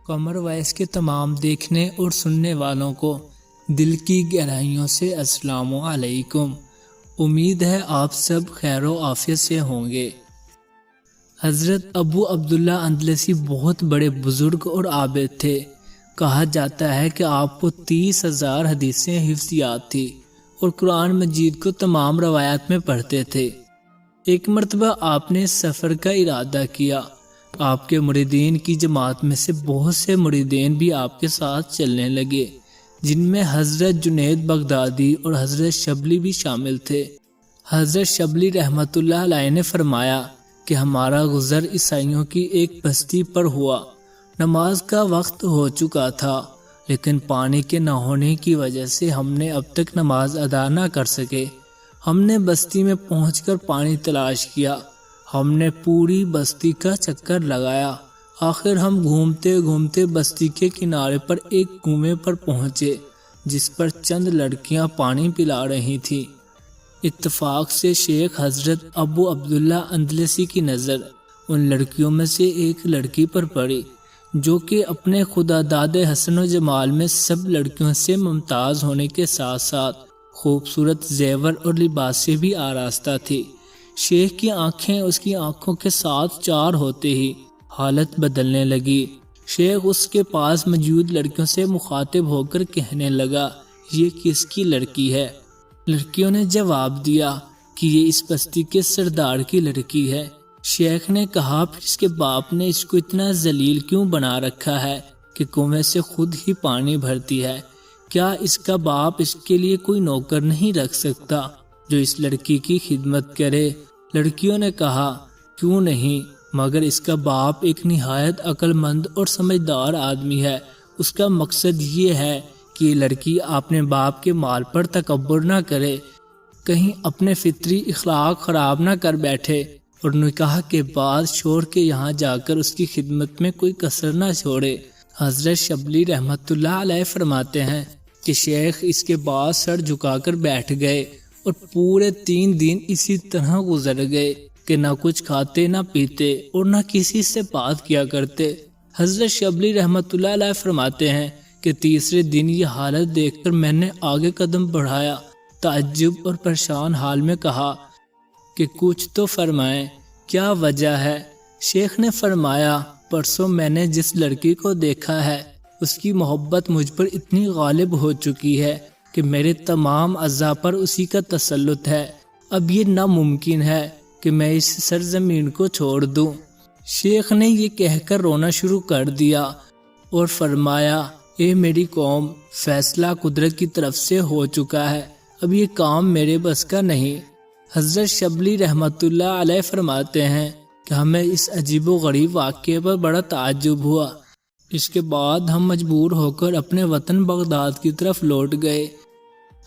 Qamar voice کے تمام دیکھنے اور سننے والوں کو دل کی گہرائیوں سے السلام علیکم۔ امید ہے آپ سب خیر و عافیت سے ہوں گے۔ حضرت ابو عبداللہ اندلسی بہت بڑے بزرگ اور عابد تھے۔ کہا جاتا ہے کہ آپ کو 30,000 حدیثیں حفظ یاد تھی اور قرآن مجید کو تمام روایات میں پڑھتے تھے۔ ایک مرتبہ آپ نے سفر کا ارادہ کیا۔ آپ کے مریدین کی جماعت میں سے بہت سے مریدین بھی آپ کے ساتھ چلنے لگے، جن میں حضرت جنید بغدادی اور حضرت شبلی بھی شامل تھے۔ حضرت شبلی رحمۃ اللہ علیہ نے فرمایا کہ ہمارا گزر عیسائیوں کی ایک بستی پر ہوا۔ نماز کا وقت ہو چکا تھا، لیکن پانی کے نہ ہونے کی وجہ سے ہم نے اب تک نماز ادا نہ کر سکے۔ ہم نے بستی میں پہنچ کر پانی تلاش کیا۔ ہم نے پوری بستی کا چکر لگایا۔ آخر ہم گھومتے گھومتے بستی کے کنارے پر ایک کنویں پر پہنچے، جس پر چند لڑکیاں پانی پلا رہی تھیں۔ اتفاق سے شیخ حضرت ابو عبداللہ اندلسی کی نظر ان لڑکیوں میں سے ایک لڑکی پر پڑی، جو کہ اپنے خدا داد حسن و جمال میں سب لڑکیوں سے ممتاز ہونے کے ساتھ ساتھ خوبصورت زیور اور لباس سے بھی آراستہ تھی۔ شیخ کی آنکھیں اس کی آنکھوں کے ساتھ چار ہوتے ہی حالت بدلنے لگی۔ شیخ اس کے پاس موجود لڑکیوں سے مخاطب ہو کر کہنے لگا، یہ کس کی لڑکی ہے؟ لڑکیوں نے جواب دیا کہ یہ اس بستی کے سردار کی لڑکی ہے۔ شیخ نے کہا، پھر اس کے باپ نے اس کو اتنا ذلیل کیوں بنا رکھا ہے کہ کنویں سے خود ہی پانی بھرتی ہے؟ کیا اس کا باپ اس کے لیے کوئی نوکر نہیں رکھ سکتا جو اس لڑکی کی خدمت کرے؟ لڑکیوں نے کہا، کیوں نہیں، مگر اس کا باپ ایک نہایت عقل مند اور سمجھدار آدمی ہے۔ اس کا مقصد یہ ہے کہ یہ لڑکی اپنے باپ کے مال پر تکبر نہ کرے، کہیں اپنے فطری اخلاق خراب نہ کر بیٹھے اور نکاح کے بعد شوہر کے یہاں جا کر اس کی خدمت میں کوئی کسر نہ چھوڑے۔ حضرت شبلی رحمۃ اللہ علیہ فرماتے ہیں کہ شیخ اس کے بعد سر جھکا کر بیٹھ گئے اور پورے 3 دن اسی طرح گزر گئے کہ نہ کچھ کھاتے نہ پیتے اور نہ کسی سے بات کیا کرتے۔ حضرت شبلی رحمۃ اللہ علیہ فرماتے ہیں کہ تیسرے دن یہ حالت دیکھ کر میں نے آگے قدم بڑھایا، تعجب اور پریشان حال میں کہا کہ کچھ تو فرمائیں، کیا وجہ ہے؟ شیخ نے فرمایا، پرسوں میں نے جس لڑکی کو دیکھا ہے اس کی محبت مجھ پر اتنی غالب ہو چکی ہے کہ میرے تمام اعضاء پر اسی کا تسلط ہے۔ اب یہ ناممکن ہے کہ میں اس سرزمین کو چھوڑ دوں۔ شیخ نے یہ کہہ کر رونا شروع کر دیا اور فرمایا، اے میری قوم، فیصلہ قدرت کی طرف سے ہو چکا ہے، اب یہ کام میرے بس کا نہیں۔ حضرت شبلی رحمۃ اللہ علیہ فرماتے ہیں کہ ہمیں اس عجیب و غریب واقعے پر بڑا تعجب ہوا۔ اس کے بعد ہم مجبور ہو کر اپنے وطن بغداد کی طرف لوٹ گئے۔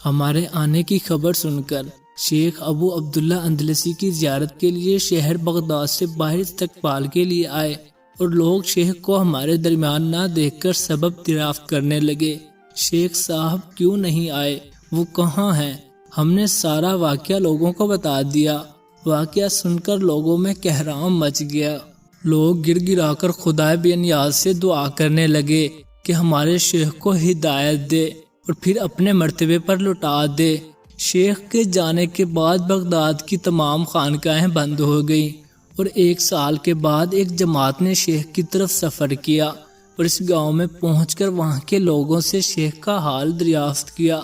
ہمارے آنے کی خبر سن کر شیخ ابو عبداللہ اندلسی کی زیارت کے لیے شہر بغداد سے باہر استقبال کے لیے آئے اور لوگ شیخ کو ہمارے درمیان نہ دیکھ کر سبب دریافت کرنے لگے، شیخ صاحب کیوں نہیں آئے؟ وہ کہاں ہیں؟ ہم نے سارا واقعہ لوگوں کو بتا دیا۔ واقعہ سن کر لوگوں میں کہرام مچ گیا۔ لوگ گر گرا کر خدا بے نیاز سے دعا کرنے لگے کہ ہمارے شیخ کو ہدایت دے اور پھر اپنے مرتبے پر لوٹا دے۔ شیخ کے جانے کے بعد بغداد کی تمام خانقاہیں بند ہو گئیں اور 1 سال کے بعد ایک جماعت نے شیخ کی طرف سفر کیا اور اس گاؤں میں پہنچ کر وہاں کے لوگوں سے شیخ کا حال دریافت کیا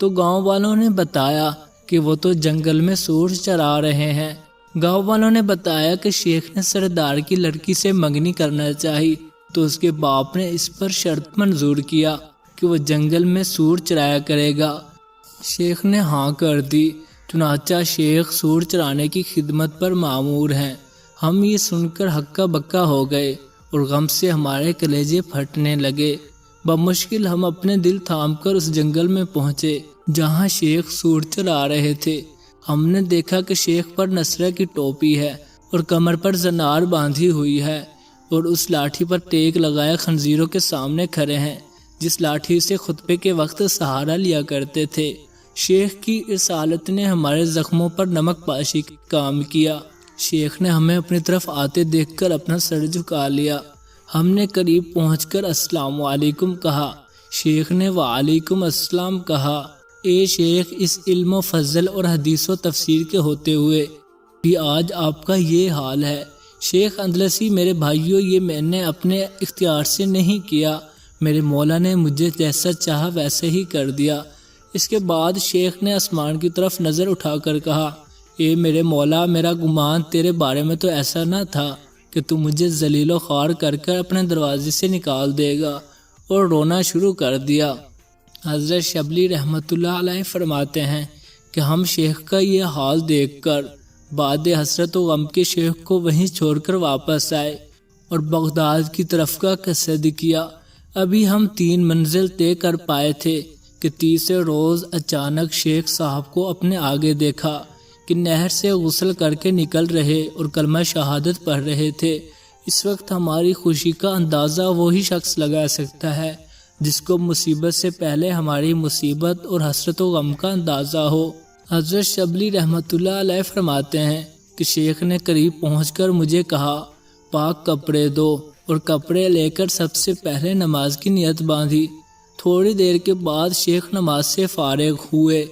تو گاؤں والوں نے بتایا کہ وہ تو جنگل میں سور چرا رہے ہیں۔ گاؤں والوں نے بتایا کہ شیخ نے سردار کی لڑکی سے منگنی کرنا چاہی تو اس کے باپ نے اس پر شرط منظور کیا کہ وہ جنگل میں سور چرایا کرے گا۔ شیخ نے ہاں کر دی، چنانچہ شیخ سور چرانے کی خدمت پر مامور ہیں۔ ہم یہ سن کر ہکا بکا ہو گئے اور غم سے ہمارے کلیجے پھٹنے لگے۔ بمشکل ہم اپنے دل تھام کر اس جنگل میں پہنچے جہاں شیخ سور چرا رہے تھے۔ ہم نے دیکھا کہ شیخ پر نصرہ کی ٹوپی ہے اور کمر پر زنار باندھی ہوئی ہے اور اس لاٹھی پر ٹیک لگائے خنزیروں کے سامنے کھڑے ہیں جس لاٹھی سے خطبے کے وقت سہارا لیا کرتے تھے۔ شیخ کی رسالت نے ہمارے زخموں پر نمک پاشی کام کیا۔ شیخ نے ہمیں اپنی طرف آتے دیکھ کر اپنا سر جھکا لیا۔ ہم نے قریب پہنچ کر السلام علیکم کہا۔ شیخ نے وعلیکم السلام کہا۔ اے شیخ، اس علم و فضل اور حدیث و تفسیر کے ہوتے ہوئے بھی آج آپ کا یہ حال ہے۔ شیخ اندلسی، میرے بھائیوں، یہ میں نے اپنے اختیار سے نہیں کیا، میرے مولا نے مجھے جیسا چاہا ویسے ہی کر دیا۔ اس کے بعد شیخ نے آسمان کی طرف نظر اٹھا کر کہا، اے میرے مولا، میرا گمان تیرے بارے میں تو ایسا نہ تھا کہ تو مجھے ذلیل و خوار کر کر اپنے دروازے سے نکال دے گا، اور رونا شروع کر دیا۔ حضرت شبلی رحمۃ اللہ علیہ فرماتے ہیں کہ ہم شیخ کا یہ حال دیکھ کر بعد حسرت و غم کے شیخ کو وہیں چھوڑ کر واپس آئے اور بغداد کی طرف کا قصد کیا۔ ابھی ہم 3 منزل طے کر پائے تھے کہ تیسرے روز اچانک شیخ صاحب کو اپنے آگے دیکھا کہ نہر سے غسل کر کے نکل رہے اور کلمہ شہادت پڑھ رہے تھے۔ اس وقت ہماری خوشی کا اندازہ وہی شخص لگا سکتا ہے جس کو مصیبت سے پہلے ہماری مصیبت اور حسرت و غم کا اندازہ ہو۔ حضرت شبلی رحمۃ اللہ علیہ فرماتے ہیں کہ شیخ نے قریب پہنچ کر مجھے کہا، پاک کپڑے دو، اور کپڑے لے کر سب سے پہلے نماز کی نیت باندھی۔ تھوڑی دیر کے بعد شیخ نماز سے فارغ ہوئے۔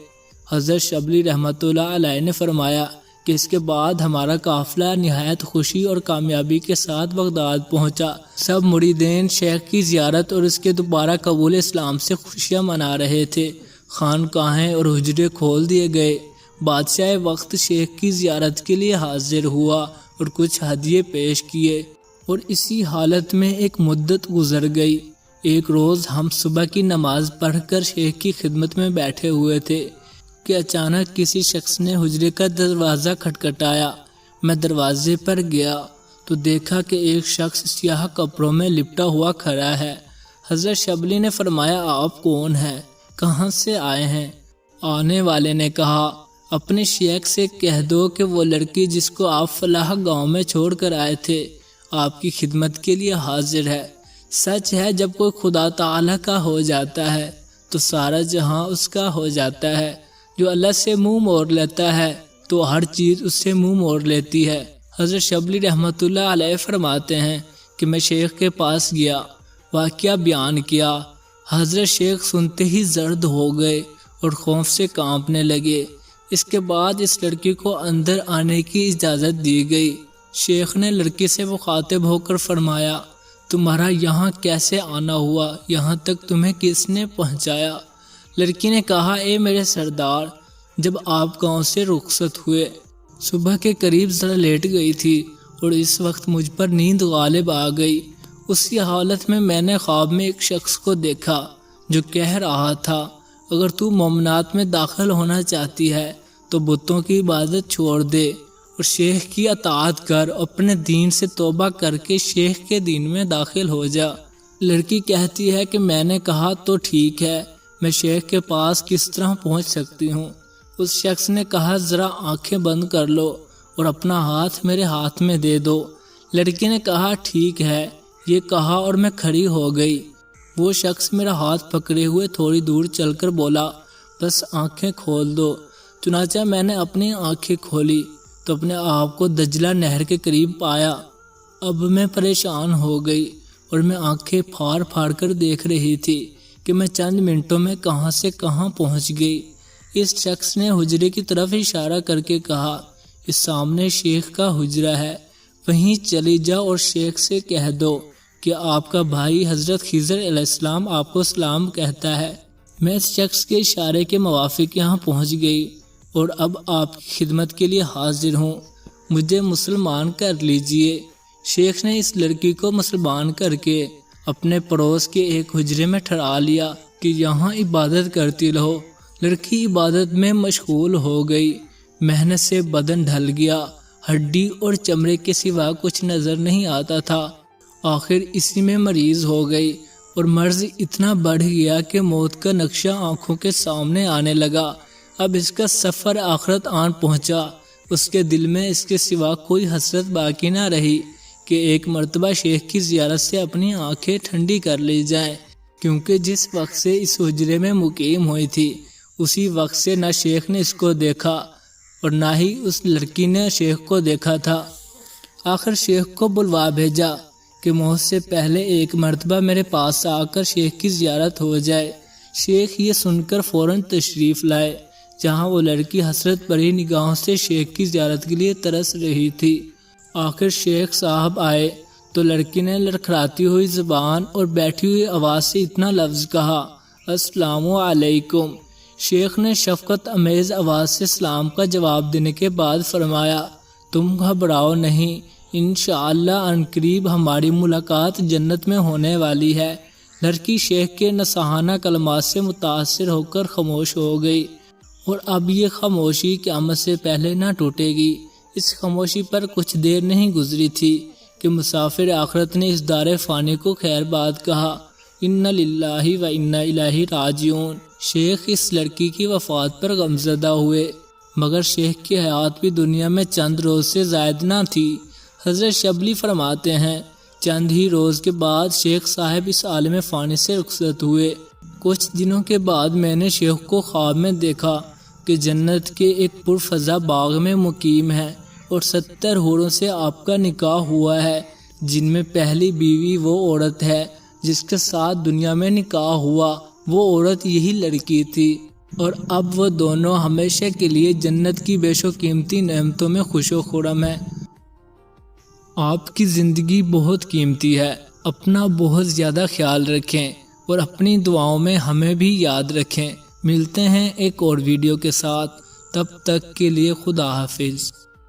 حضرت شبلی رحمۃ اللہ علیہ نے فرمایا کہ اس کے بعد ہمارا قافلہ نہایت خوشی اور کامیابی کے ساتھ بغداد پہنچا۔ سب مریدین شیخ کی زیارت اور اس کے دوبارہ قبول اسلام سے خوشیاں منا رہے تھے۔ خانقاہیں اور حجرے کھول دیے گئے۔ بادشاہ وقت شیخ کی زیارت کے لیے حاضر ہوا اور کچھ ہدیے پیش کیے، اور اسی حالت میں ایک مدت گزر گئی۔ ایک روز ہم صبح کی نماز پڑھ کر شیخ کی خدمت میں بیٹھے ہوئے تھے کہ اچانک کسی شخص نے حجرے کا دروازہ کھٹکھٹایا۔ میں دروازے پر گیا تو دیکھا کہ ایک شخص سیاہ کپڑوں میں لپٹا ہوا کھڑا ہے۔ حضرت شبلی نے فرمایا، آپ کون ہیں؟ کہاں سے آئے ہیں؟ آنے والے نے کہا، اپنے شیخ سے کہہ دو کہ وہ لڑکی جس کو آپ فلاح گاؤں میں چھوڑ کر آئے تھے آپ کی خدمت کے لیے حاضر ہے۔ سچ ہے، جب کوئی خدا تعالی کا ہو جاتا ہے تو سارا جہاں اس کا ہو جاتا ہے۔ جو اللہ سے منہ موڑ لیتا ہے تو ہر چیز اس سے منہ موڑ لیتی ہے۔ حضرت شبلی رحمۃ اللہ علیہ فرماتے ہیں کہ میں شیخ کے پاس گیا، واقعہ بیان کیا۔ حضرت شیخ سنتے ہی زرد ہو گئے اور خوف سے کانپنے لگے۔ اس کے بعد اس لڑکی کو اندر آنے کی اجازت دی گئی۔ شیخ نے لڑکی سے مخاطب ہو کر فرمایا، تمہارا یہاں کیسے آنا ہوا؟ یہاں تک تمہیں کس نے پہنچایا؟ لڑکی نے کہا، اے میرے سردار، جب آپ گاؤں سے رخصت ہوئے صبح کے قریب ذرا لیٹ گئی تھی اور اس وقت مجھ پر نیند غالب آ گئی۔ اسی حالت میں نے خواب میں ایک شخص کو دیکھا جو کہہ رہا تھا، اگر تو مومنات میں داخل ہونا چاہتی ہے تو بتوں کی عبادت چھوڑ دے اور شیخ کی اطاعت کر، اپنے دین سے توبہ کر کے شیخ کے دین میں داخل ہو جا۔ لڑکی کہتی ہے کہ میں نے کہا تو ٹھیک ہے، میں شیخ کے پاس کس طرح پہنچ سکتی ہوں؟ اس شخص نے کہا، ذرا آنکھیں بند کر لو اور اپنا ہاتھ میرے ہاتھ میں دے دو۔ لڑکی نے کہا، ٹھیک ہے، یہ کہا اور میں کھڑی ہو گئی۔ وہ شخص میرا ہاتھ پکڑے ہوئے تھوڑی دور چل کر بولا، بس آنکھیں کھول دو۔ چنانچہ میں نے اپنی آنکھیں کھولی تو اپنے آپ کو دجلہ نہر کے قریب پایا۔ اب میں پریشان ہو گئی اور میں آنکھیں پھاڑ پھاڑ کر دیکھ رہی تھی کہ میں چند منٹوں میں کہاں سے کہاں پہنچ گئی۔ اس شخص نے حجرے کی طرف اشارہ کر کے کہا، اس سامنے شیخ کا حجرہ ہے، وہیں چلی جا اور شیخ سے کہہ دو کہ آپ کا بھائی حضرت خضر علیہ السلام آپ کو سلام کہتا ہے۔ میں اس شخص کے اشارے کے موافق یہاں پہنچ گئی اور اب آپ کی خدمت کے لیے حاضر ہوں، مجھے مسلمان کر لیجئے۔ شیخ نے اس لڑکی کو مسلمان کر کے اپنے پڑوس کے ایک حجرے میں ٹھہرا لیا کہ یہاں عبادت کرتی رہو۔ لڑکی عبادت میں مشغول ہو گئی۔ محنت سے بدن ڈھل گیا، ہڈی اور چمڑے کے سوا کچھ نظر نہیں آتا تھا۔ آخر اسی میں مریض ہو گئی اور مرض اتنا بڑھ گیا کہ موت کا نقشہ آنکھوں کے سامنے آنے لگا۔ اب اس کا سفر آخرت آن پہنچا۔ اس کے دل میں اس کے سوا کوئی حسرت باقی نہ رہی کہ ایک مرتبہ شیخ کی زیارت سے اپنی آنکھیں ٹھنڈی کر لی جائیں، کیونکہ جس وقت سے اس حجرے میں مقیم ہوئی تھی اسی وقت سے نہ شیخ نے اس کو دیکھا اور نہ ہی اس لڑکی نے شیخ کو دیکھا تھا۔ آخر شیخ کو بلوا بھیجا کہ موت سے پہلے ایک مرتبہ میرے پاس آ کر شیخ کی زیارت ہو جائے۔ شیخ یہ سن کر فوراً تشریف لائے، جہاں وہ لڑکی حسرت بھری نگاہوں سے شیخ کی زیارت کے لیے ترس رہی تھی۔ آخر شیخ صاحب آئے تو لڑکی نے لڑکھڑاتی ہوئی زبان اور بیٹھی ہوئی آواز سے اتنا لفظ کہا، السلام علیکم۔ شیخ نے شفقت امیز آواز سے سلام کا جواب دینے کے بعد فرمایا، تم گھبراؤ نہیں، انشاءاللہ عنقریب ہماری ملاقات جنت میں ہونے والی ہے۔ لڑکی شیخ کے نصاحانہ کلمات سے متاثر ہو کر خاموش ہو گئی، اور اب یہ خاموشی قیامت سے پہلے نہ ٹوٹے گی۔ اس خاموشی پر کچھ دیر نہیں گزری تھی کہ مسافر آخرت نے اس دار فانی کو خیر بات کہا، ان للہ و انا الیہ راجعون۔ شیخ اس لڑکی کی وفات پر غمزدہ ہوئے، مگر شیخ کی حیات بھی دنیا میں چند روز سے زائد نہ تھی۔ حضرت شبلی فرماتے ہیں، چند ہی روز کے بعد شیخ صاحب اس عالم فانی سے رخصت ہوئے۔ کچھ دنوں کے بعد میں نے شیخ کو خواب میں دیکھا کہ جنت کے ایک پرفضا باغ میں مقیم ہے اور 70 حوروں سے آپ کا نکاح ہوا ہے، جن میں پہلی بیوی وہ عورت ہے جس کے ساتھ دنیا میں نکاح ہوا، وہ عورت یہی لڑکی تھی، اور اب وہ دونوں ہمیشہ کے لیے جنت کی بے شو قیمتی نعمتوں میں خوش و خرم ہیں۔ آپ کی زندگی بہت قیمتی ہے، اپنا بہت زیادہ خیال رکھیں اور اپنی دعاؤں میں ہمیں بھی یاد رکھیں۔ ملتے ہیں ایک اور ویڈیو کے ساتھ، تب تک کے لیے خدا حافظ۔